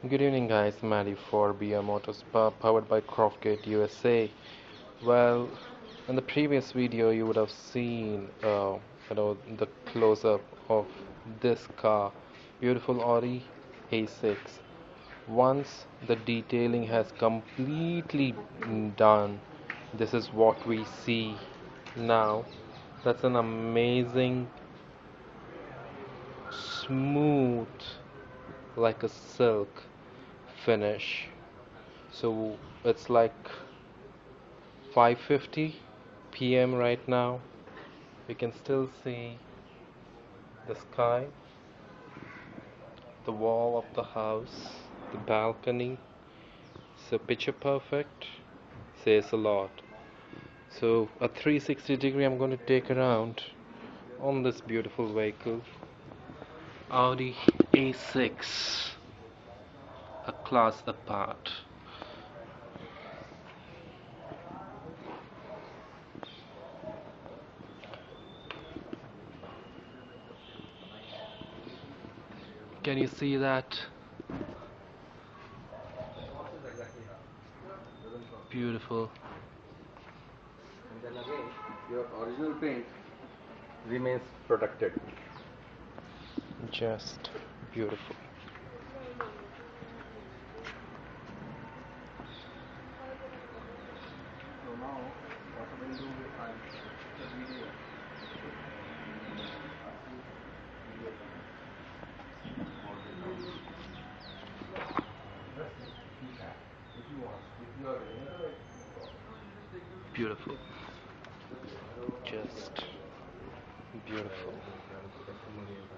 Good evening, guys. Maddie for BM Motors powered by Croftgate USA. Well, in the previous video, you would have seen, the close-up of this car, beautiful Audi A6. Once the detailing has completely done, this is what we see now. That's an amazing, smooth, like a silk finish. So it's like 5:50 p.m. right now. We can still see the sky, the wall of the house, the balcony. So picture perfect says a lot. So a 360 degree I'm going to take around on this beautiful vehicle. Audi A6, a class apart. Can you see that? Beautiful. And then again, your original paint remains protected. Just beautiful. So now, what I will do, I'll the video. If you want, if you are ready. Beautiful. Just beautiful.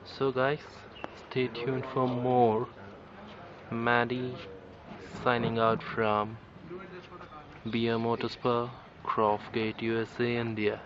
So guys, stay tuned for more. Maddie signing out from BM Motorspur, Croftgate, USA, India.